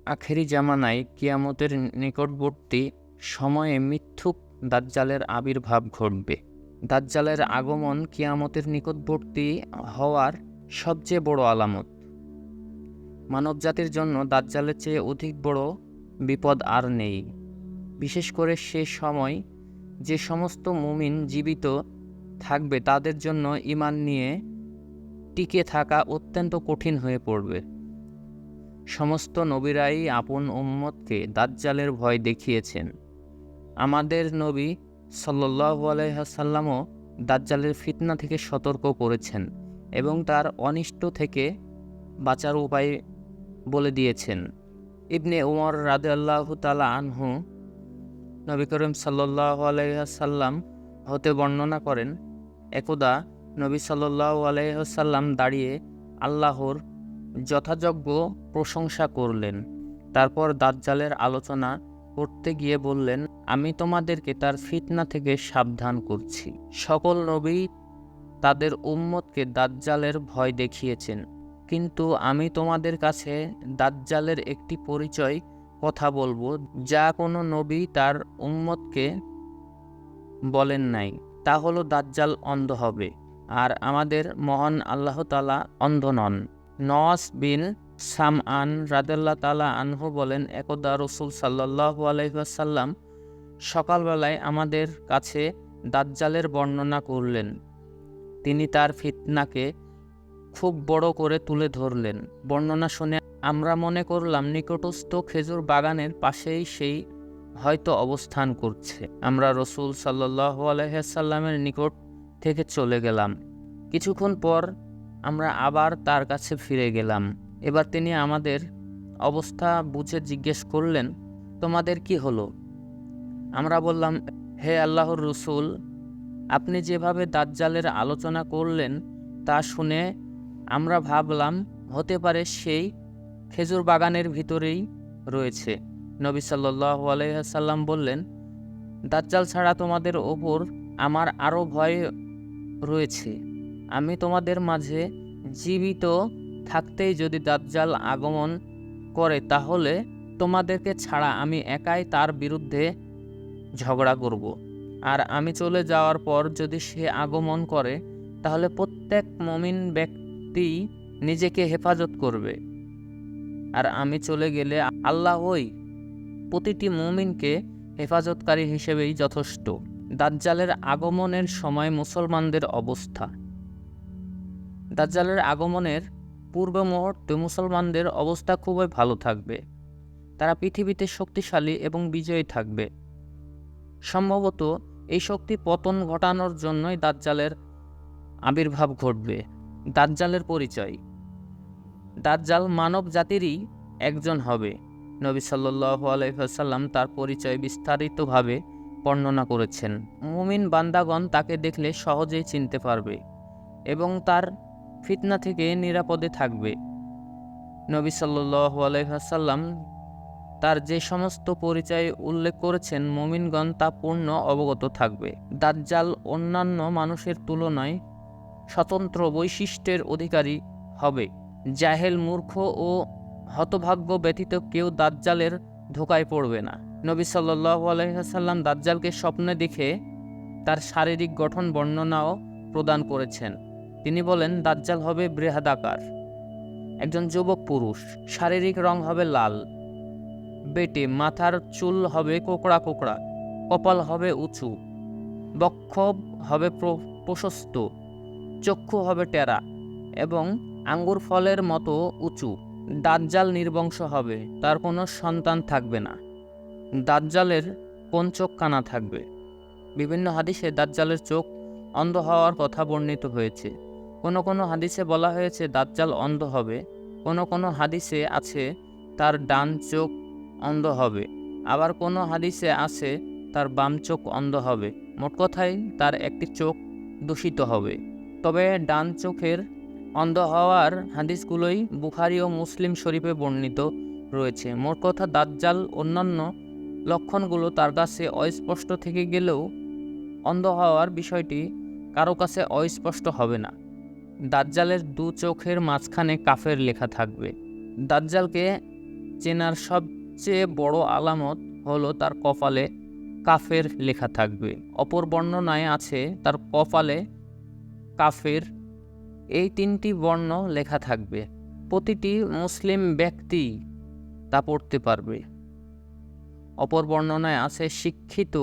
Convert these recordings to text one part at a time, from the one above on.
আখেরি জামানায় কিয়ামতের নিকটবর্তী সময়ে মিথ্যুক দাজ্জালের আবির্ভাব ঘটবে। দাজ্জালের আগমন কিয়ামতের নিকটবর্তী হওয়ার সবচেয়ে বড় আলামত। মানবজাতির জন্য দাজ্জালের চেয়ে অধিক বড় বিপদ আর নেই। বিশেষ করে সে সময় যে সমস্ত মুমিন জীবিত থাকবে তাদের জন্য ঈমান নিয়ে টিকে থাকা অত্যন্ত কঠিন হয়ে পড়বে। সমস্ত নবীরাই আপন উম্মতকে দাজ্জালের ভয় দেখিয়েছেন। আমাদের নবী সাল্লাল্লাহু আলাইহি ওয়াসাল্লামও দাজ্জালের ফিতনা থেকে সতর্ক করেছেন এবং তার অনিষ্ট থেকে বাঁচার উপায় বলে দিয়েছেন। ইবনে উমর রাদিয়াল্লাহু তাআলা আনহু নবী করিম সাল্লাল্লাহু আলাইহি ওয়াসাল্লাম হতে বর্ণনা করেন, একদা নবী সাল্লাল্লাহু আলাইহি ওয়াসাল্লাম দাঁড়িয়ে আল্লাহর যথাযোগ্য প্রশংসা করলেন। তারপর দাজ্জালের আলোচনা করতে গিয়ে বললেন, আমি তোমাদেরকে তার ফিতনা থেকে সাবধান করছি। সকল নবী তাদের উম্মতকে দাজ্জালের ভয় দেখিয়েছেন, কিন্তু আমি তোমাদের কাছে দাজ্জালের একটি পরিচয় কথা বলবো যা কোনো নবী তার উম্মতকে বলেন নাই। তা হলো দাজ্জাল অন্ধ হবে, আর আমাদের মহান আল্লাহ তাআলা অন্ধ নন। নওয়াস বিন সামআন রাদিয়াল্লাহু তাআলা আনহু বলেন, একদা রাসূল সাল্লাল্লাহু আলাইহি ওয়াসাল্লাম সকালবেলায় আমাদের কাছে দাজ্জালের বর্ণনা করলেন। তিনি তার ফিতনাকে খুব বড় করে তুলে ধরলেন। বর্ণনা শুনে আমরা মনে করলাম নিকটস্থ খেজুর বাগানের পাশেই সেই হয়তো অবস্থান করছে। আমরা রাসূল সাল্লাল্লাহু আলাইহি ওয়াসাল্লামের নিকট থেকে চলে গেলাম। কিছুক্ষণ পর আমরা আবার তার কাছে ফিরে গেলাম। এবার তিনি আমাদের অবস্থা বুঝে জিজ্ঞেস করলেন, তোমাদের কি হলো? আমরা বললাম, হে আল্লাহর রাসূল, আপনি যেভাবে দাজ্জালের আলোচনা করলেন তা শুনে আমরা ভাবলাম হতে পারে সেই খেজুর বাগানের ভিতরেই রয়েছে। নবী সাল্লাল্লাহু আলাইহি ওয়াসাল্লাম বললেন, দাজ্জাল ছাড়া তোমাদের ওপর আমার আরও ভয় রয়েছে। আমি তোমাদের মাঝে জীবিত থাকতেই যদি দাজ্জাল আগমন করে তাহলে তোমাদেরকে ছাড়া আমি একাই তার বিরুদ্ধে ঝগড়া করব। আর আমি চলে যাওয়ার পর যদি সে আগমন করে তাহলে প্রত্যেক মুমিন ব্যক্তি নিজেকে হেফাজত করবে, আর আমি চলে গেলে আল্লাহই প্রতিটি মুমিনকে হেফাজতকারী হিসেবেই যথেষ্ট। দাজ্জালের আগমনের সময় মুসলমানদের অবস্থা। দাজ্জালের আগমনের পূর্ব মুহূর্তে মুসলমানদের অবস্থা খুবই ভালো থাকবে। তারা পৃথিবীতে শক্তিশালী এবং বিজয়ী থাকবে। সম্ভবত এই শক্তি পতন ঘটানোর জন্যই দাজ্জালের আবির্ভাব ঘটবে। দাজ্জালের পরিচয়। দাজ্জাল মানব জাতিরই একজন হবে। নবী সাল্লাল্লাহু আলাইহি ওয়াসাল্লাম তার পরিচয় বিস্তারিতভাবে বর্ণনা করেছেন। মুমিন বান্দাগণ তাকে দেখলে সহজেই চিনতে পারবে এবং তার ফিতনা থেকে নিরাপদে থাকবে। নবী সাল্লাল্লাহু আলাইহি ওয়াসাল্লাম তার যে সমস্ত পরিচয় উল্লেখ করেছেন মুমিনগণ তা পূর্ণ অবগত থাকবে। দাজ্জাল অন্যান্য মানুষের তুলনায় স্বতন্ত্র বৈশিষ্ট্যের অধিকারী হবে। জাহেল, মূর্খ ও হতভাগ্য ব্যতীত কেউ দাজ্জালের ধোঁকায় পড়বে না। নবী সাল্লাল্লাহু আলাইহি ওয়াসাল্লাম দাজ্জালকে স্বপ্নে দেখে তার শারীরিক গঠন বর্ণনাও প্রদান করেছেন। তিনি বলেন, দাজ্জাল হবে বৃহদাকার, একজন যুবক পুরুষ। শারীরিক রং হবে লাল, বেটে, মাথার চুল হবে কোকড়া কোকড়া, কপাল হবে উঁচু, বক্ষ হবে প্রশস্ত, চক্ষু হবে টেরা এবং আঙ্গুর ফলের মতো উঁচু। দাজ্জাল নির্বংশ হবে, তার কোনো সন্তান থাকবে না। দাজ্জালের কোন চোখ কানা থাকবে। বিভিন্ন হাদিসে দাজ্জালের চোখ অন্ধ হওয়ার কথা বর্ণিত হয়েছে। কোনো কোনো হাদিসে বলা হয়েছে দাজ্জাল অন্ধ হবে, কোনো কোনো হাদিসে আছে তার ডান চোখ অন্ধ হবে, আবার কোনো হাদিসে আছে তার বাম চোখ অন্ধ হবে। মোট কথায় তার একটি চোখ দূষিত হবে। তবে ডান চোখের অন্ধ হওয়ার হাদিসগুলোই বুখারী ও মুসলিম শরীফে বর্ণিত রয়েছে। মোট কথা, দাজ্জাল অন্যান্য লক্ষণগুলো তার কাছে অস্পষ্ট থেকে গেলেও অন্ধ হওয়ার বিষয়টি কারো কাছে অস্পষ্ট হবে না। দাজ্জালের দু চোখের মাঝখানে কাফের লেখা থাকবে। দাজ্জালকে চেনার সবচেয়ে বড় আলামত হলো তার কপালে কাফের লেখা থাকবে। অপর বর্ণনায় আছে তার কপালে কাফের এই 3টি বর্ণ লেখা থাকবে। প্রতিটি মুসলিম ব্যক্তি তা পড়তে পারবে। অপর বর্ণনায় আছে শিক্ষিত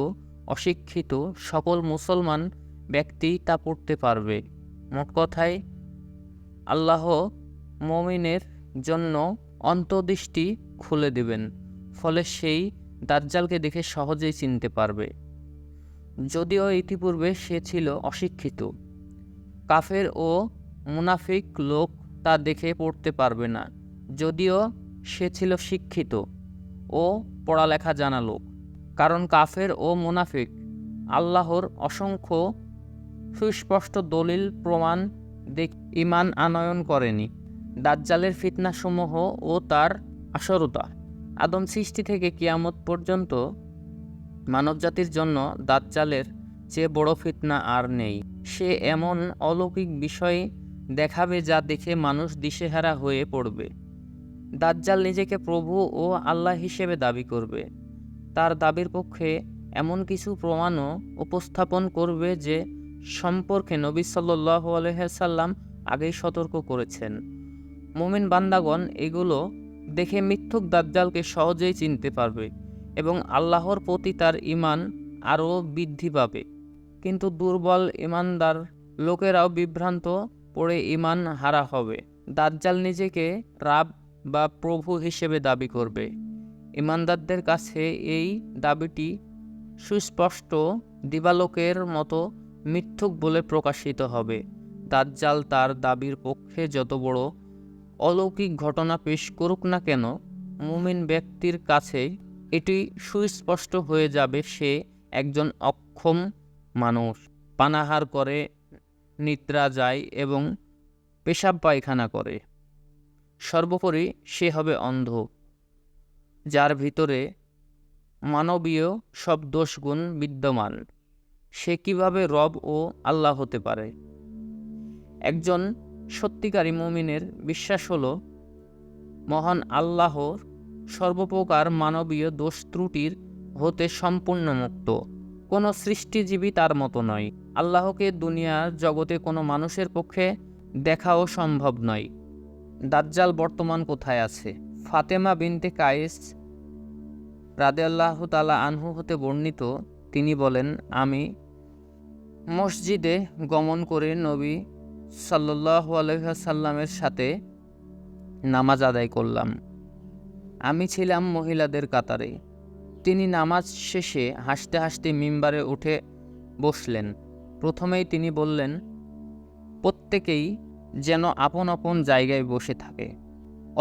অশিক্ষিত সকল মুসলমান ব্যক্তি তা পড়তে পারবে। মোট কথায় আল্লাহ মুমিনের জন্য অন্তর্দৃষ্টি খুলে দেবেন, ফলে সেই দাজ্জালকে দেখে সহজেই চিনতে পারবে। যদিও ইতিপূর্বে সে ছিল অশিক্ষিত, কাফের ও মুনাফিক লোক তা দেখে পড়তে পারবে না। যদিও সে ছিল শিক্ষিত ও পড়ালেখা জানা লোক, কারণ কাফের ও মুনাফিক আল্লাহর অসংখ্য সুস্পষ্ট দলিল প্রমাণ ঈমান আনয়ন করেনি। দাজ্জালের ফিতনাসমূহ ও তার আসরতা। আদম সৃষ্টি থেকে কিয়ামত পর্যন্ত মানবজাতির জন্য দাজ্জালের চেয়ে বড় ফিতনা আর নেই। সে এমন অলৌকিক বিষয় দেখাবে যা দেখে মানুষ দিশেহারা হয়ে পড়বে। দাজ্জাল নিজেকে প্রভু ও আল্লাহ হিসেবে দাবি করবে। তার দাবির পক্ষে এমন কিছু প্রমাণও উপস্থাপন করবে যে সম্পর্কে নবী সাল্লাল্লাহু আলাইহি ওয়াসাল্লাম আগেই সতর্ক করেছেন। মুমিন বান্দাগণ এগুলো দেখে মিথ্যুক দাজ্জালকে সহজেই চিনতে পারবে এবং আল্লাহর প্রতি তার ঈমান আরও বৃদ্ধি পাবে। কিন্তু দুর্বল ঈমানদার লোকেরাও বিভ্রান্ত পড়ে ঈমান হারা হবে। দাজ্জাল নিজেকে রাব বা প্রভু হিসেবে দাবি করবে। ঈমানদারদের কাছে এই দাবিটি সুস্পষ্ট দিবালোকের মতো মিথ্যুক বলে প্রকাশিত হবে। দাজ্জাল তার দাবির পক্ষে যত বড় অলৌকিক ঘটনা পেশ করুক না কেন, মুমিন ব্যক্তির কাছে এটি সুস্পষ্ট হয়ে যাবে সে একজন অক্ষম মানুষ, পানাহার করে, নিদ্রা যায় এবং পেশাব পায়খানা করে। সর্বোপরি সে হবে অন্ধ, যার ভিতরে মানবীয় সব দোষগুণ বিদ্যমান। সে কিভাবে রব ও আল্লাহ হতে পারে? একজন সত্যিকারী মুমিনের বিশ্বাস হলো মহান আল্লাহর সর্বপ্রকার মানবীয় দোষ ত্রুটির হতে সম্পূর্ণ মুক্ত। কোনো সৃষ্টিজীবী তার মতো নয়। আল্লাহকে দুনিয়ার জগতে কোনো মানুষের পক্ষে দেখাও সম্ভব নয়। দাজ্জাল বর্তমান কোথায় আছে? ফাতেমা বিনতে কায়েস রাদিয়াল্লাহু তাআলা আনহু হতে বর্ণিত, তিনি বলেন, আমি মসজিদে গমন করে নবী সাল্লাল্লাহু আলাইহি ওয়াসাল্লামের সাথে নামাজ আদায় করলাম। আমি ছিলাম মহিলাদের কাতারে। তিনি নামাজ শেষে হাসতে হাসতে মিম্বারে উঠে বসলেন। প্রথমেই তিনি বললেন, প্রত্যেকেই যেন আপন আপন জায়গায় বসে থাকে।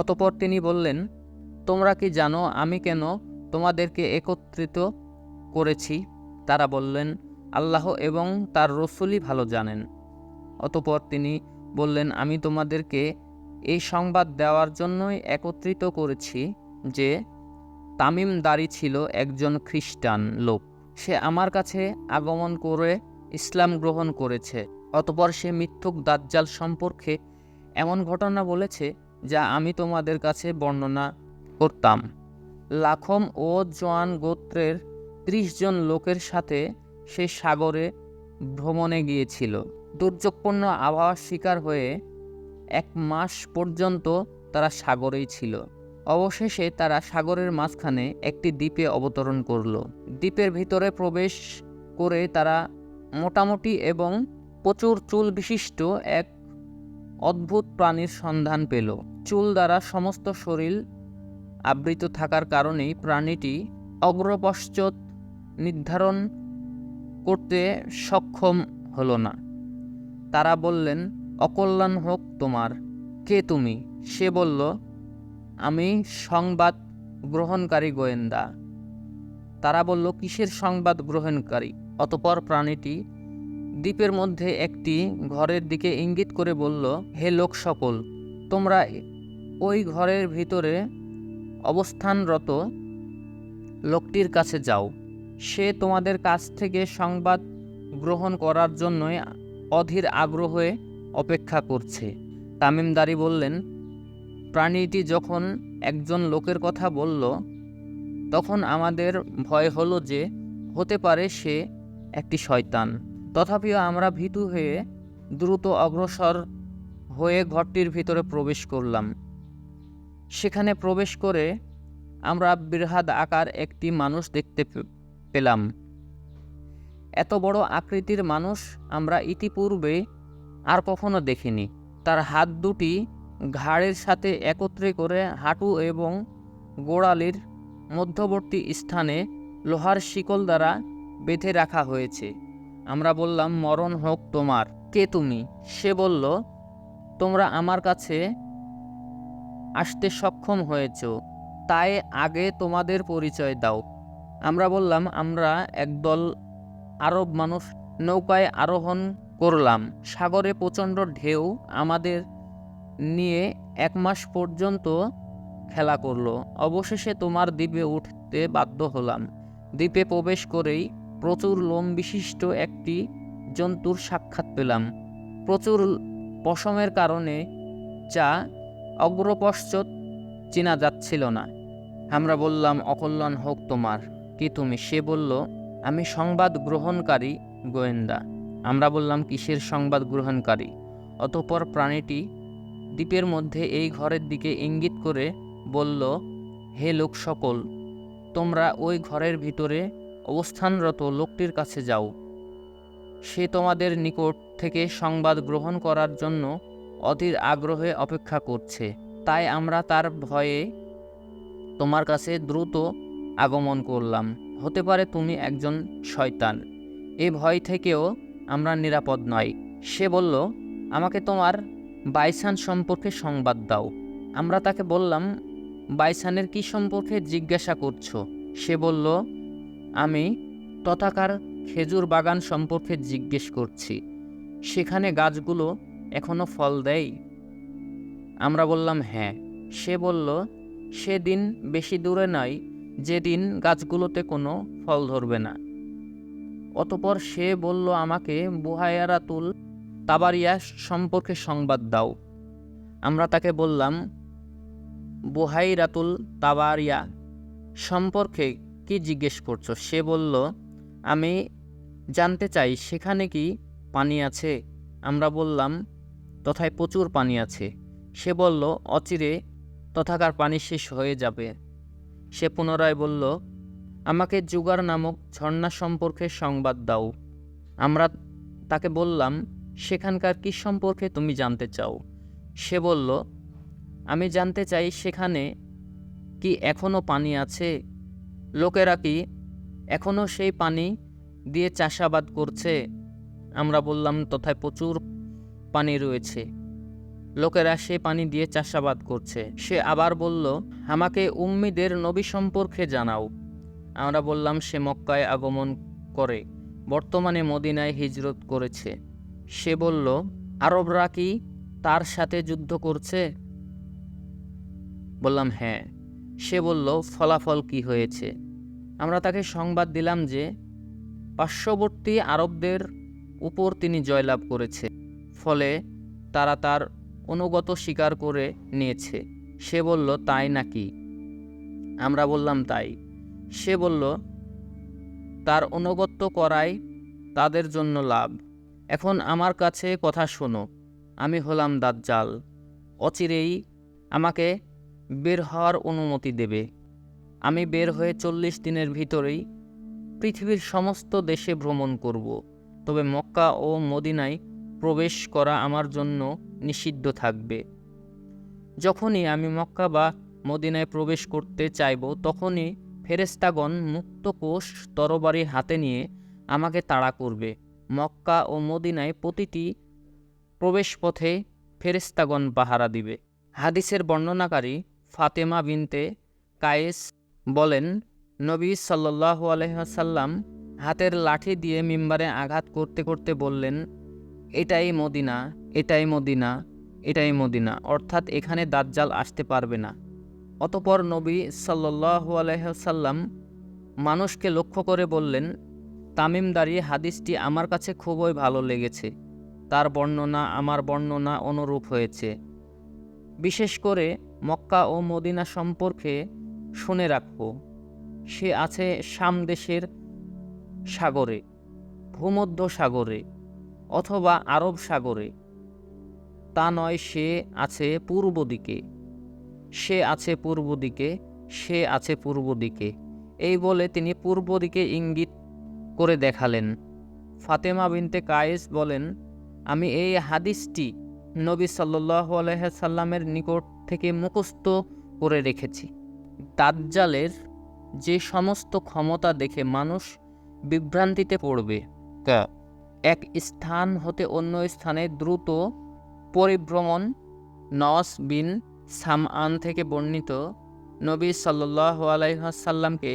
অতঃপর তিনি বললেন, তোমরা কি জানো আমি কেন তোমাদেরকে একত্রিত করেছি? তারা বললেন, আল্লাহ এবং তার রাসূলই ভালো জানেন। অতঃপর তিনি বললেন, আমি তোমাদেরকে এই সংবাদ দেওয়ার জন্যই একত্রিত করেছি যে তামিমদারি ছিল একজন খ্রিস্টান লোক। সে আমার কাছে আগমন করে ইসলাম গ্রহণ করেছে। অতঃপর সে মিথ্যুক দাজ্জাল সম্পর্কে এমন ঘটনা বলেছে যা আমি তোমাদের কাছে বর্ণনা করতাম। লাখম ও জোয়ান গোত্রের 30 জন লোকের সাথে সে সাগরে ভ্রমণে গিয়েছিল। দুর্যোগপূর্ণ আবহাওয়ার শিকার হয়ে 1 মাস পর্যন্ত তারা সাগরেই ছিল। অবশেষে তারা সাগরের মাঝখানে একটি দ্বীপে অবতরণ করল। দ্বীপের ভিতরে প্রবেশ করে তারা মোটামুটি এবং প্রচুর চুল বিশিষ্ট এক অদ্ভুত প্রাণীর সন্ধান পেল। চুল দ্বারা সমস্ত শরীর আবৃত থাকার কারণেই প্রাণীটি অগ্রপশ্চাৎ নির্ধারণ করতে সক্ষম হলো না। তারা বললেন, অকল্যাণ হোক তোমার। কে তুমি? সে বলল, আমি সংবাদ গ্রহণকারী গোয়েন্দা। তারা বলল, কিসের সংবাদ গ্রহণকারী? অতঃপর প্রাণীটি দ্বীপের মধ্যে একটি ঘরের দিকে ইঙ্গিত করে বলল, হে লোক সকল, তোমরা ওই ঘরের ভিতরে অবস্থানরত লোকটির কাছে যাও। সে তোমাদের কাছ থেকে সংবাদ গ্রহণ করার জন্যই অধীর আগ্রহে অপেক্ষা করছে। তামিমদারি বললেন, প্রাণীটি যখন একজন লোকের কথা বলল, তখন আমাদের ভয় হলো যে হতে পারে সে একটি শয়তান। তথাপিও আমরা ভীতু হয়ে দ্রুত অগ্রসর হয়ে ঘরটির ভিতরে প্রবেশ করলাম। সেখানে প্রবেশ করে আমরা বৃহৎ আকার একটি মানুষ দেখতে পেলাম। এত বড় আকৃতির মানুষ আমরা ইতিপূর্বে আর কখনো দেখিনি। তার হাত দুটি ঘাড়ের সাথে একত্রে করে হাঁটু এবং গোড়ালির মধ্যবর্তী স্থানে লোহার শিকল দ্বারা বেঁধে রাখা হয়েছে। আমরা বললাম, মরণ হোক তোমার, কে তুমি? সে বলল, তোমরা আমার কাছে আসতে সক্ষম হয়েছ, তাই আগে তোমাদের পরিচয় দাও। আমরা বললাম, আমরা একদল আরব মানুষ নৌকায় আরোহণ করলাম। সাগরে প্রচণ্ড ঢেউ আমাদের নিয়ে 1 মাস পর্যন্ত খেলা করলো। অবশেষে তোমার দ্বীপে উঠতে বাধ্য হলাম। দ্বীপে প্রবেশ করেই প্রচুর লোম বিশিষ্ট একটি জন্তুর সাক্ষাৎ পেলাম। প্রচুর পশমের কারণে যা অগ্রপশ্চাৎ চেনা যাচ্ছিল না। আমরা বললাম, অকল্যাণ হোক তোমার, কি তুমি? সে বলল, আমি সংবাদ গ্রহণকারী গোয়েন্দা। আমরা বললাম, কিসের সংবাদ গ্রহণকারী? অতঃপর প্রাণীটি দ্বীপের মধ্যে এই ঘরের দিকে ইঙ্গিত করে বলল, হে লোক সকল, তোমরা ওই ঘরের ভিতরে অবস্থানরত লোকটির কাছে যাও। সে তোমাদের নিকট থেকে সংবাদ গ্রহণ করার জন্য অধীর আগ্রহে অপেক্ষা করছে। তাই আমরা তার ভয়ে তোমার কাছে দ্রুত আগমন করলাম। হতে পারে তুমি একজন শয়তান। এ ভয় থেকেও আমরা নিরাপদ নই। সে বলল, আমাকে তোমার বাইসান সম্পর্কে সংবাদ দাও। আমরা তাকে বললাম, বাইসানের কি সম্পর্কে জিজ্ঞাসা করছো? সে বলল, আমি তথাকার খেজুর বাগান সম্পর্কে জিজ্ঞেস করছি। সেখানে গাছগুলো এখনো ফল দেয়? আমরা বললাম, হ্যাঁ। সে বলল, সেদিন বেশি দূরে নয় যেদিন গাছগুলোতে কোনো ফল ধরবে না। অতঃপর সে বলল, আমাকে বুহায়রাতুল তাবারিয়া সম্পর্কে সংবাদ দাও। আমরা তাকে বললাম, বুহাইরাতুল তাবারিয়া সম্পর্কে কি জিজ্ঞেস করছো? সে বলল, আমি জানতে চাই সেখানে কি পানি আছে? আমরা বললাম, তথায় প্রচুর পানি আছে। সে বলল, অচিরে তথাকার পানি শেষ হয়ে যাবে। সে পুনরায় বলল, আমাকে জুগার নামক ঝর্ণা সম্পর্কে সংবাদ দাও। আমরা তাকে বললাম, সেখানকার কি সম্পর্কে তুমি জানতে চাও? সে বলল, আমি জানতে চাই সেখানে কি এখনো পানি আছে? লোকেরা কি এখনো সেই পানি দিয়ে চাষাবাদ করছে? আমরা বললাম, তথায় প্রচুর পানি রয়েছে, লোকেরা সে পানি দিয়ে চাষাবাদ করছে। সে আবার বলল, আমাকে উম্মীদের নবী সম্পর্কে জানাও। আমরা বললাম, সে মক্কায় আগমন করে বর্তমানে মদিনায় হিজরত করেছে। সে বলল, আরবরা কি তার সাথে যুদ্ধ করছে? বললাম, হ্যাঁ। সে বলল, ফলাফল কি হয়েছে? আমরা তাকে সংবাদ দিলাম যে পার্শ্ববর্তী আরবদের উপর তিনি জয়লাভ করেছে, ফলে তারা তার অনুগত স্বীকার করে নিয়েছে। সে বলল, তাই নাকি? আমরা বললাম, তাই। সে বলল, তার অনুগত্য করাই তাদের জন্য লাভ। এখন আমার কাছে কথা শোনো, আমি হলাম দাজ্জাল। অচিরেই আমাকে বের হওয়ার অনুমতি দেবে। আমি বের হয়ে 40 দিনের ভিতরেই পৃথিবীর সমস্ত দেশে ভ্রমণ করব। তবে মক্কা ও মদিনায় প্রবেশ করা আমার জন্য নিষিদ্ধ থাকবে। যখনই আমি মক্কা বা মদিনায় প্রবেশ করতে চাইব, তখনই ফেরেশতাগণ মুক্তকোষ তরবারি হাতে নিয়ে আমাকে তাড়া করবে। মক্কা ও মদিনায় প্রতিটি প্রবেশপথে ফেরেশতাগণ পাহারা দিবে। হাদিসের বর্ণনাকারী ফাতেমা বিনতে কায়েস বলেন, নবী সাল্লাল্লাহু আলাইহি ওয়াসাল্লাম হাতের লাঠি দিয়ে মিম্বারে আঘাত করতে করতে বললেন, এটাই মদিনা, এটাই মদিনা, এটাই মদিনা, অর্থাৎ এখানে দাজ্জাল আসতে পারবে না। অতঃপর নবী সাল্লাল্লাহু আলাইহি ওয়াসাল্লাম মানুষকে লক্ষ্য করে বললেন, তামিমদারি হাদিসটি আমার কাছে খুবই ভালো লেগেছে। তার বর্ণনা আমার বর্ণনা অনুরূপ হয়েছে। বিশেষ করে মক্কা ও মদিনা সম্পর্কে শুনে রাখো। সে আছে শাম দেশের সাগরে, ভূমধ্য সাগরে অথবা আরব সাগরে। তা নয়, সে আছে পূর্ব দিকে, সে আছে পূর্ব দিকে, সে আছে পূর্ব দিকে। এই বলে তিনি পূর্ব দিকে ইঙ্গিত করে দেখালেন। ফাতেমা বিনতে কায়েস বলেন, আমি এই হাদিসটি নবী সাল্লাল্লাহু আলাইহি সাল্লামের নিকট থেকে মুখস্থ করে রেখেছি। দাজ্জালের যে সমস্ত ক্ষমতা দেখে মানুষ বিভ্রান্তিতে পড়বে। এক স্থান হতে অন্য স্থানে দ্রুত পরিভ্রমণ। নওয়াস বিন সামআন থেকে বর্ণিত, নবী সাল্লাল্লাহু আলাইহি সাল্লামকে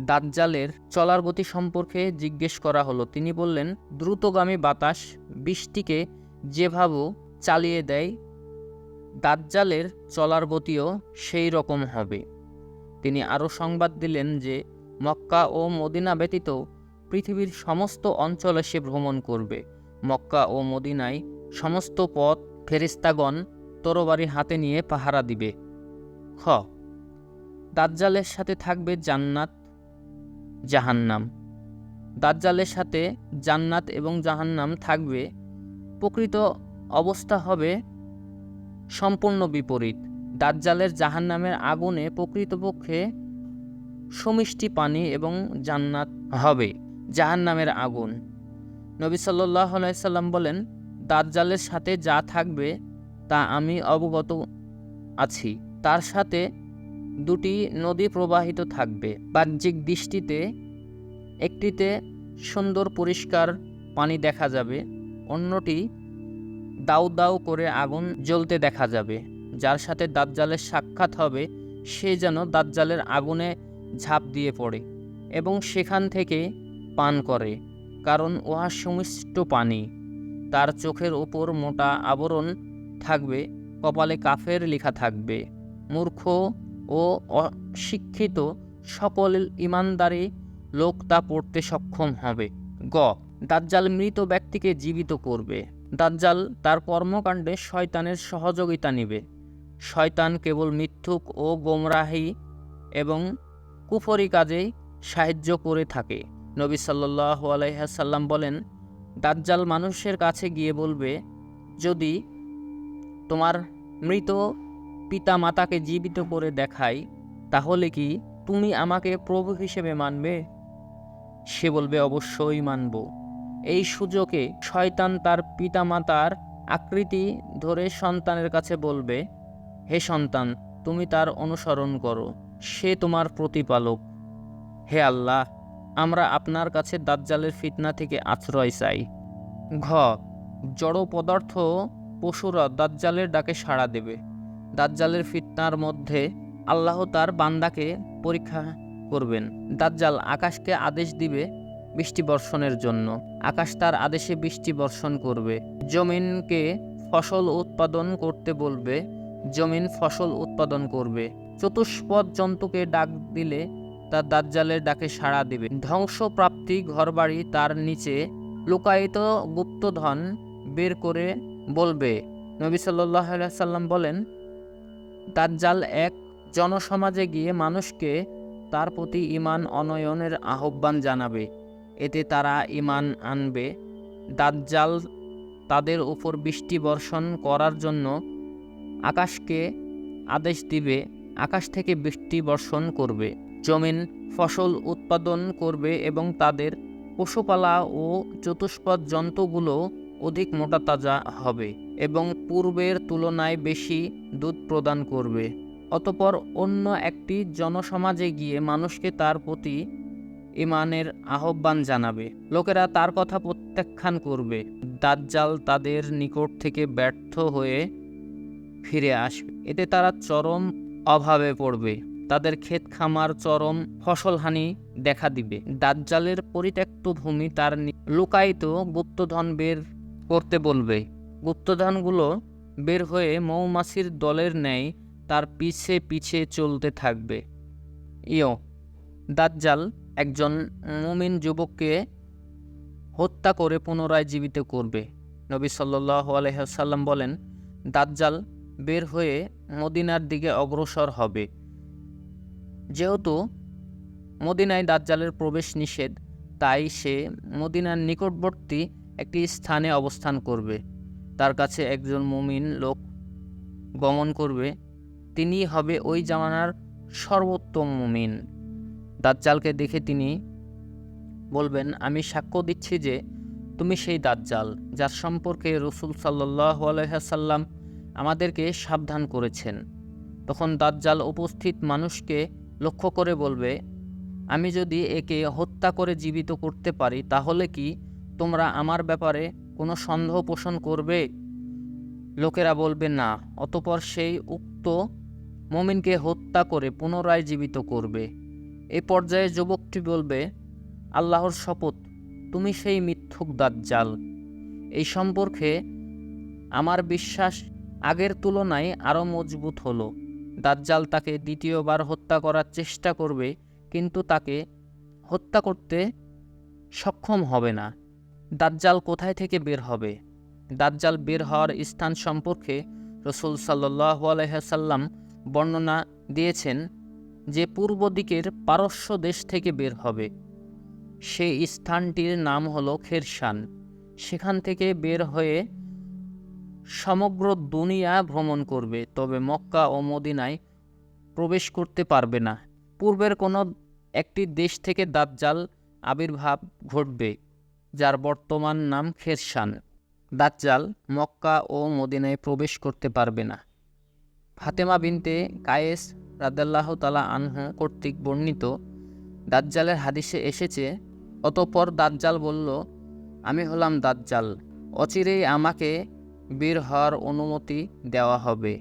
দাজ্জালের চলার গতি সম্পর্কে জিজ্ঞেস করা হলো। তিনি বললেন, দ্রুতগামী বাতাস বৃষ্টিকে যেভাবে চালিয়ে দেয়, দাজ্জালের চলার গতিও সেই রকম হবে। তিনি আরও সংবাদ দিলেন যে মক্কা ও মদিনা ব্যতীত পৃথিবীর সমস্ত অঞ্চলে সে ভ্রমণ করবে। মক্কা ও মদিনায় সমস্ত পথ ফেরেশতাগণ তরবারি হাতে নিয়ে পাহারা দিবে। খ, দাজ্জালের সাথে থাকবে জান্নাত জাহান্নাম। দাজ্জালের সাথে জান্নাত এবং জাহান্নাম থাকবে। প্রকৃত অবস্থা হবে সম্পূর্ণ বিপরীত। দাজ্জালের জাহান্নামের আগুনে প্রকৃতপক্ষে সুমিষ্টি পানি এবং জান্নাত হবে জাহান্নামের আগুন। নবী সাল্লাল্লাহু আলাইহি সাল্লাম বলেন, দাজ্জালের সাথে যা থাকবে তা আমি অবগত আছি। তার সাথে দুটি নদী প্রবাহিত থাকবে। বাহ্যিক দৃষ্টিতে একটিতে সুন্দর পরিষ্কার পানি দেখা যাবে, অন্যটি দাউ দাউ করে আগুন জ্বলতে দেখা যাবে। যার সাথে দাজ্জালের সাক্ষাৎ হবে সে যেন দাজ্জালের আগুনে ঝাঁপ দিয়ে পড়ে এবং সেখান থেকে পান করে, কারণ উহা সুমিষ্ট পানি। তার চোখের ওপর মোটা আবরণ থাকবে, কপালে কাফের লেখা থাকবে। মূর্খ ও অশিক্ষিত সকল ইমানদারি লোক তা পড়তে সক্ষম হবে। গ, দাজ্জাল মৃত ব্যক্তিকে জীবিত করবে। দাজ্জাল তার কর্মকাণ্ডে শয়তানের সহযোগিতা নিবে। শয়তান কেবল মিথ্যুক ও গোমরাহি এবং কুফরি কাজেই সাহায্য করে থাকে। নবী সাল্লাল্লাহু আলাইহি সাল্লাম বলেন, দাজ্জাল মানুষের কাছে গিয়ে বলবে, যদি তোমার মৃত পিতা মাতাকে জীবিত করে দেখাই, তাহলে কি তুমি আমাকে প্রভু হিসেবে মানবে? সে বলবে, অবশ্যই মানব। এই সুযোগে শয়তান তার পিতামাতার আকৃতি ধরে সন্তানের কাছে বলবে, হে সন্তান, তুমি তার অনুসরণ করো, সে তোমার প্রতিপালক। হে আল্লাহ, আমরা আপনার কাছে দাজ্জালের ফিতনা থেকে আশ্রয় চাই। ঘ, জড় পদার্থ পশুরা দাজ্জালের ডাকে সাড়া দেবে। দাজ্জালের ফিতনার মধ্যে আল্লাহ তার বান্দাকে পরীক্ষা করবেন। দাজ্জাল আকাশকে আদেশ দিবে বৃষ্টি বর্ষণের জন্য, আকাশ তার আদেশে বৃষ্টি বর্ষণ করবে। জমিনকে ফসল উৎপাদন করতে বলবে, জমিন ফসল উৎপাদন করবে। চতুষ্পদ জন্তুকে ডাক দিলে তা দাজ্জালের ডাকে সাড়া দিবে। ধ্বংসপ্রাপ্তি ঘরবাড়ি তার নিচে লুকায়িত গুপ্তধন বের করে বলবে। নবী সাল্লাল্লাহু আলাইহি সাল্লাম বলেন, দাজ্জাল এক জনসমাজে গিয়ে মানুষকে তার প্রতি ঈমান অনয়নের আহ্বান জানাবে, এতে তারা ঈমান আনবে। দাজ্জাল তাদের উপর বৃষ্টি বর্ষণ করার জন্য আকাশকে আদেশ দিবে, আকাশ থেকে বৃষ্টি বর্ষণ করবে। জমিন ফসল উৎপাদন করবে এবং তাদের পশুপালা ও চতুষ্পদ জন্তুগুলো অধিক মোটাতাজা হবে এবং পূর্বের তুলনায় বেশি দুধ প্রদান করবে। অতঃপর অন্য একটি জনসমাজে গিয়ে মানুষকে তার প্রতি ঈমানের আহ্বান জানাবে। লোকেরা তার কথা প্রত্যাখ্যান করবে। দাজ্জাল তাদের নিকট থেকে ব্যর্থ হয়ে ফিরে আসবে। এতে তারা চরম অভাবে পড়বে, তাদের ক্ষেত খামার চরম ফসলহানি দেখা দিবে। দাজ্জালের পরিত্যক্ত ভূমি তার লুকায়িত গুপ্তধন বের করতে বলবে। গুপ্তধনগুলো বের হয়ে মৌমাছির দলের ন্যায় তার পিছে পিছে চলতে থাকবে। দাজ্জাল একজন মুমিন যুবককে হত্যা করে পুনরায় জীবিত করবে। নবী সাল্লাল্লাহু আলাইহি সাল্লাম বলেন, দাজ্জাল বের হয়ে মদিনার দিকে অগ্রসর হবে। যেহেতু মদিনায় দাজ্জালের প্রবেশ নিষেধ, তাই সে মদিনার নিকটবর্তী একটি স্থানে অবস্থান করবে। তার কাছে একজন মুমিন লোক গমন করবে, তিনি হবে ওই জামানার সর্বোত্তম মুমিন। দাজ্জালকে দেখে তিনি বলবেন, আমি সাক্ষ্য দিচ্ছি যে তুমি সেই দাজ্জাল যার সম্পর্কে রাসূল সাল্লাল্লাহু আলাইহি ওয়াসাল্লাম আমাদেরকে সাবধান করেছেন। তখন দাজ্জাল উপস্থিত মানুষকে লক্ষ্য করে বলবে, আমি যদি একে হত্যা করে জীবিত করতে পারি তাহলে কি তোমরা আমার ব্যাপারে কোনো সন্দেহ পোষণ করবে? লোকেরা বলবে না। অতঃপর সেই উক্ত মুমিনকে হত্যা করে পুনরায় জীবিত করবে। এই পর্যায়ে যুবকটি বলবে, আল্লাহর শপথ, তুমি সেই মিথ্যুক দাজ্জাল। এই সম্পর্কে আমার বিশ্বাস আগের তুলনায় আরও মজবুত হলো। দাজ্জাল তাকে দ্বিতীয়বার হত্যা করার চেষ্টা করবে, কিন্তু তাকে হত্যা করতে সক্ষম হবে না। দাজ্জাল কোথায় থেকে বের হবে? দাজ্জাল বের হওয়ার স্থান সম্পর্কে রাসূল সাল্লাল্লাহু আলাইহি ওয়াসাল্লাম বর্ণনা দিয়েছেন যে পূর্ব দিকের পারস্য দেশ থেকে বের হবে। সেই স্থানটির নাম হলো খেরসান। সেখান থেকে বের হয়ে সমগ্র দুনিয়া ভ্রমণ করবে, তবে মক্কা ও মদিনায় প্রবেশ করতে পারবে না। পূর্বের কোনো একটি দেশ থেকে দাজ্জাল আবির্ভাব ঘটবে, যার বর্তমান নাম খেরসান। দাজ্জাল মক্কা ও মদিনায় প্রবেশ করতে পারবে না। ফাতেমা বিনতে কায়েস রাদিয়াল্লাহু তাআলা আনহু কর্তৃক বর্ণিত দাজ্জালের হাদিসে এসেছে, অতঃপর দাজ্জাল বলল, আমি হলাম দাজ্জাল, অচিরেই আমাকে বের হওয়ার অনুমতি দেওয়া হবে।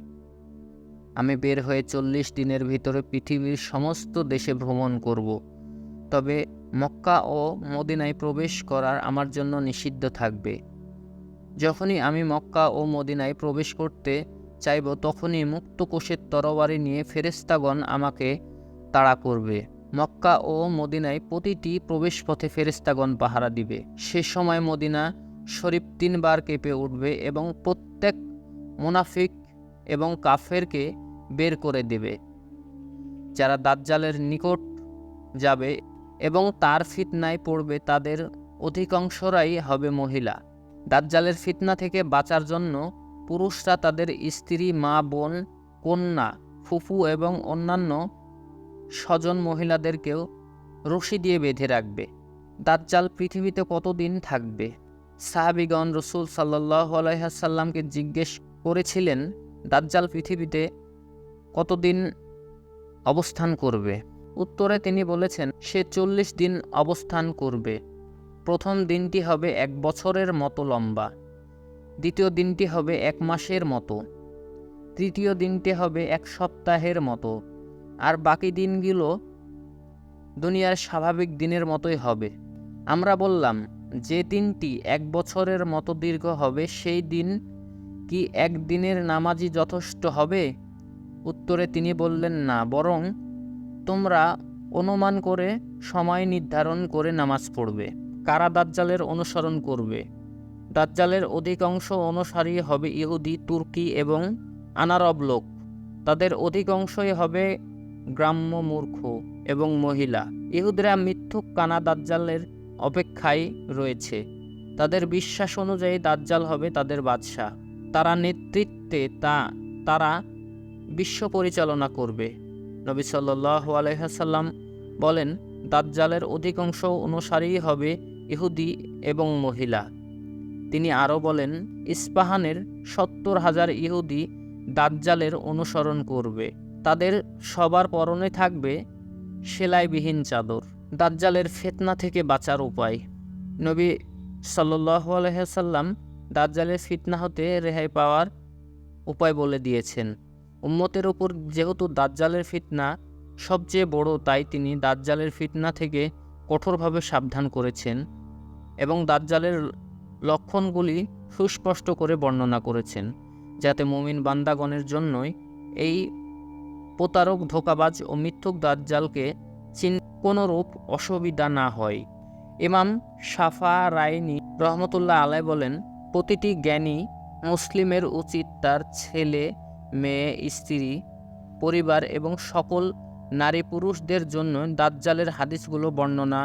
আমি বের হয়ে 40 দিনের ভিতরে পৃথিবীর সমস্ত দেশে ভ্রমণ করব। তবে মক্কা ও মদিনায় প্রবেশ করার আমার জন্য নিষিদ্ধ থাকবে। যখনই আমি মক্কা ও মদিনায় প্রবেশ করতে চাইব, তখনই মুক্ত কোষের তরবারি নিয়ে ফেরেশতাগণ আমাকে তাড়া করবে। মক্কা ও মদিনায় প্রতিটি প্রবেশপথে ফেরেশতাগণ পাহারা দিবে। সে সময় মদিনা শরীফ 3 বার কেঁপে উঠবে এবং প্রত্যেক মুনাফিক এবং কাফেরকে বের করে দেবে। যারা দাজ্জালের নিকট যাবে এবং তার ফিতনায় পড়বে, তাদের অধিকাংশরাই হবে মহিলা। দাজ্জালের ফিতনা থেকে বাঁচার জন্য পুরুষরা তাদের স্ত্রী, মা, বোন, কন্যা, ফুফু এবং অন্যান্য স্বজন মহিলাদেরকেও রশি দিয়ে বেঁধে রাখবে। দাজ্জাল পৃথিবীতে কতদিন থাকবে? সাহাবীগণ রাসূল সাল্লাল্লাহু আলাইহি ওয়াসাল্লামকে জিজ্ঞেস করেছিলেন, দাজ্জাল পৃথিবীতে কতদিন অবস্থান করবে? উত্তরে তিনি বলেছেন, সে 40 দিন অবস্থান করবে। প্রথম দিনটি হবে 1 বছরের মতো লম্বা, দ্বিতীয় দিনটি হবে 1 মাসের মতো, তৃতীয় দিনটি হবে 1 সপ্তাহের মতো, আর বাকি দিনগুলো দুনিয়ার স্বাভাবিক দিনের মতোই হবে। আমরা বললাম, যে দিনটি 1 বছরের মতো দীর্ঘ হবে, সেই দিন কি 1 দিনের নামাজই যথেষ্ট হবে? উত্তরে তিনি বললেন, না, বরং তোমরা অনুমান করে সময় নির্ধারণ করে নামাজ পড়বে। কারা দাজ্জালের অনুসরণ করবে? দাজ্জালের অধিকাংশ অনুসারী হবে ইহুদি, তুর্কি এবং আনারব লোক। তাদের অধিকাংশই হবে গ্রাম্য, মূর্খ এবং মহিলা। ইহুদিরা মিথ্যুক কানা দাজ্জালের অপেক্ষায় রয়েছে। তাদের বিশ্বাস অনুযায়ী দাজ্জাল হবে তাদের বাদশাহ। তারা নেতৃত্বে তারা বিশ্ব পরিচালনা করবে। নবী সাল্লাল্লাহু আলাইহি ওয়াসাল্লাম বলেন, দাজ্জালের অধিকাংশ অনুসারী হবে ইহুদি এবং মহিলা। তিনি আরও বলেন, ইস্পাহানের 70,000 ইহুদি দাজ্জালের অনুসরণ করবে। তাদের সবার পরনে থাকবে সেলাইবিহীন চাদর। দাজ্জালের ফিতনা থেকে বাঁচার উপায়। নবী সাল্লাল্লাহু আলাইহি ওয়াসাল্লাম দাজ্জালের ফিতনা হতে রেহাই পাওয়ার উপায় বলে দিয়েছেন। উম্মতের উপর যেহেতু দাজ্জালের ফিতনা সবচেয়ে বড়, তাই তিনি দাজ্জালের ফিতনা থেকে কঠোরভাবে সাবধান করেছেন এবং দাজ্জালের লক্ষণগুলি সুস্পষ্ট করে বর্ণনা করেছেন, যাতে মুমিন বান্দাগণের জন্যই এই প্রতারক, ধোঁকাবাজ ও মিথ্যুক দাজ্জালকে কোনরূপ অসুবিধা না হয়। ইমাম শাফারাইনি রহমতুল্লাহ আলাইহি বলেন, প্রতিটি জ্ঞানী মুসলিমের উচিত তার ছেলে, মেয়ে, স্ত্রী, পরিবার এবং সকল নারী পুরুষদের জন্য দাজ্জালের হাদিসগুলো বর্ণনা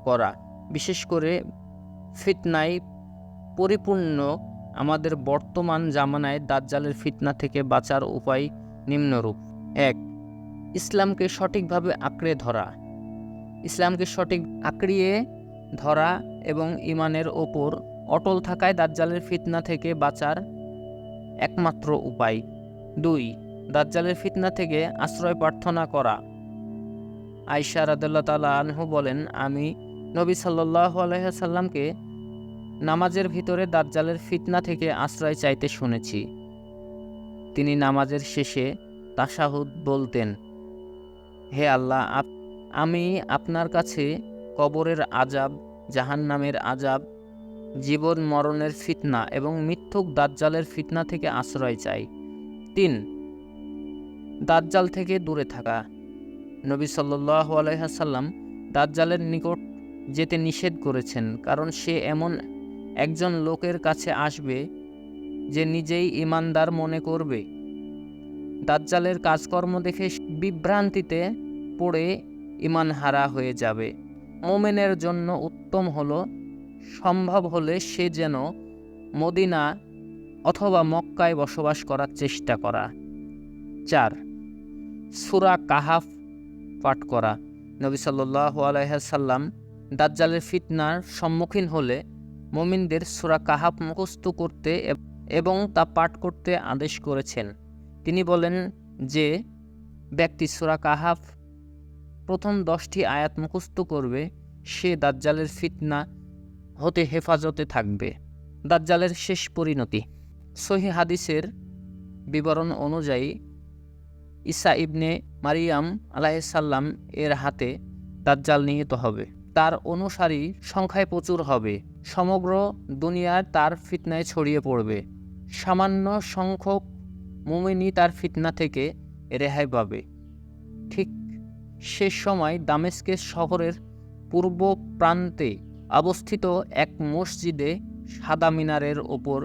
করা। বিশেষ করে ফিতনায় পরিপূর্ণ আমাদের বর্তমান জামানায় দাজ্জালের ফিতনা থেকে বাঁচার উপায় নিম্নরূপ: ১. ইসলামকে সঠিকভাবে আঁকড়ে ধরা। ইসলামকে সঠিক আঁকড়িয়ে ধরা এবং ঈমানের ওপর অটল থাকায় দাজ্জালের ফিতনা থেকে বাঁচার একমাত্র উপায়। ২. দাজ্জালের ফিতনা থেকে আশ্রয় প্রার্থনা করা। আয়েশা রাদিয়াল্লাহু তাআলা আনহা বলেন, আমি নবী সাল্লাল্লাহু আলাইহি ওয়াসাল্লামকে নামাজের ভিতরে দাজ্জালের ফিতনা থেকে আশ্রয় চাইতে শুনেছি। তিনি নামাজের শেষে তাশাহুদ বলতেন, হে আল্লাহ, আমি আপনার কাছে কবরের আযাব, জাহান্নামের আযাব, জীবন মরণের ফিতনা এবং মিথ্যুক দাজ্জালের ফিতনা থেকে আশ্রয় চাই। ৩. দাজ্জাল থেকে দূরে থাকা। নবী সাল্লাল্লাহু আলাইহি ওয়াসাল্লাম দাজ্জালের নিকট যেতে নিষেধ করেছেন, কারণ সে এমন একজন লোকের কাছে আসবে যে নিজেই ঈমানদার মনে করবে। দাজ্জালের কাজকর্ম দেখে বিভ্রান্তিতে পড়ে ঈমান হারা হয়ে যাবে। মুমিনের জন্য উত্তম হলো সম্ভব হলে সে যেন মদিনা অথবা মক্কায় বসবাস করার চেষ্টা করা। ৪. সূরা কাহাফ পাঠ করা। নবী সাল্লাল্লাহু আলাইহি ওয়াসাল্লাম দাজ্জালের ফিতনার সম্মুখীন হলে মুমিনদের সূরা কাহাফ মুখস্থ করতে এবং তা পাঠ করতে আদেশ করেছেন। তিনি বলেন, যে ব্যক্তি সূরা কাহাফ প্রথম 10টি আয়াত মুখস্থ করবে সে দাজ্জালের ফিতনা হতে হেফাজতে থাকবে। দাজ্জালের শেষ পরিণতি। সহিহ হাদিসের বিবরণ অনুযায়ী ঈসা ইবনে মারিয়াম আলাইহিস সালাম এর হাতে দাজ্জাল নিহত হবে। তার অনুসারী সংখ্যায় প্রচুর হবে। সমগ্র দুনিয়ায় তার ফিতনায় ছড়িয়ে পড়বে। সামান্য সংখ্যক মুমিনই তার ফিতনা থেকে রেহাই পাবে। ঠিক শেষ সময় দামেস্কের শহরের পূর্ব প্রান্তে অবস্থিত এক মসজিদে সাদা মিনারের ওপর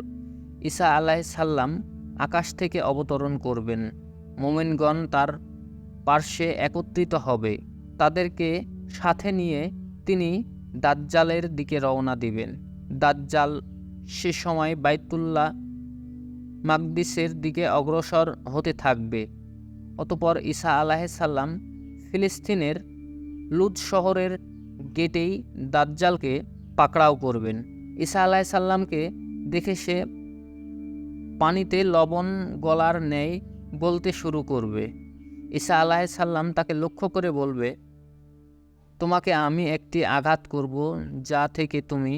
ঈসা আলাইহিস সালাম আকাশ থেকে অবতরণ করবেন। মুমিনগণ তার পার্শ্বে একত্রিত হবে। তাদেরকে সাথে নিয়ে তিনি দাজ্জালের দিকে রওনা দিবেন। দাজ্জাল সে সময় বাইতুল্লাহ মাকদিসের দিকে অগ্রসর হতে থাকবে। অতঃপর ঈসা আলাইহিস সালাম ফিলিস্তিনের লুদ শহরের গেটেই দাজ্জালকে পাকড়াও করবেন। ঈসা আলাইহিস সালামকে দেখে সে পানিতে লবণ গলার ন্যায় বলতে শুরু করবে। ঈসা আলাইহিস সালাম তাকে লক্ষ্য করে বলবে, তোমাকে আমি একটি আঘাত করব যা থেকে তুমি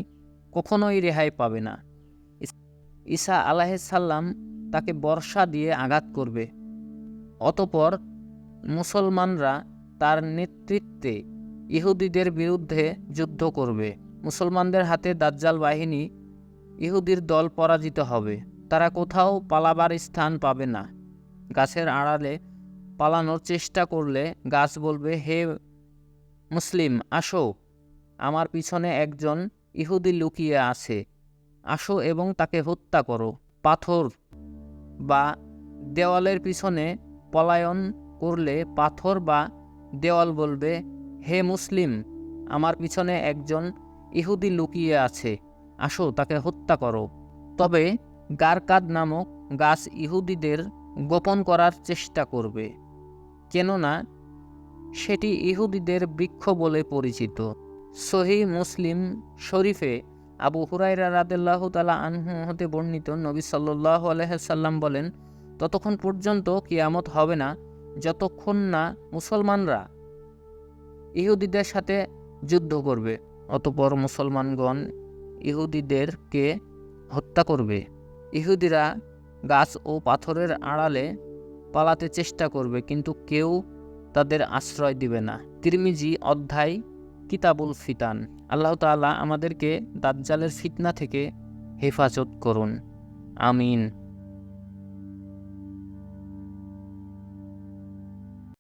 কখনোই রেহাই পাবে না। ঈসা আলাইহিস সালাম তাকে বর্ষা দিয়ে আঘাত করবে। অতঃপর মুসলমানরা তার নেতৃত্বে ইহুদিদের বিরুদ্ধে যুদ্ধ করবে। মুসলমানদের হাতে দাজ্জাল বাহিনী ইহুদির দল পরাজিত হবে। তারা কোথাও পালাবার স্থান পাবে না। গাছের আড়ালে পালানোর চেষ্টা করলে গাছ বলবে, হে মুসলিম, আসো, আমার পিছনে একজন ইহুদি লুকিয়ে আছে, আসো এবং তাকে হত্যা করো। পাথর বা দেওয়ালের পিছনে পলায়ন করলে পাথর বা দেওয়াল বলবে, হে মুসলিম, আমার পিছনে একজন ইহুদি লুকিয়ে আছে, আসো তাকে হত্যা করো। তবে গারকাদ নামক গাছ ইহুদিদের গোপন করার চেষ্টা করবে, কেননা সেটি ইহুদিদের বৃক্ষ বলে পরিচিত। সহিহ মুসলিম শরীফে আবু হুরায়রা রাদিয়াল্লাহু তাআলা আনহু হতে বর্ণিত, নবী সাল্লাল্লাহু আলাইহি সাল্লাম বলেন, ততক্ষণ পর্যন্ত কিয়ামত হবে না যতক্ষণ না মুসলমানরা ইহুদিদের সাথে যুদ্ধ করবে। অতঃপর মুসলমানগণ ইহুদিদেরকে হত্যা করবে। ইহুদিরা গাছ ও পাথরের আড়ালে পালাতে চেষ্টা করবে, কিন্তু কেউ তাদের আশ্রয় দিবে না। তিরমিজি অধ্যায় কিতাবুল ফিতান। আল্লাহ তাআলা আমাদেরকে দাজ্জালের ফিতনা থেকে হেফাজত করুন। আমিন।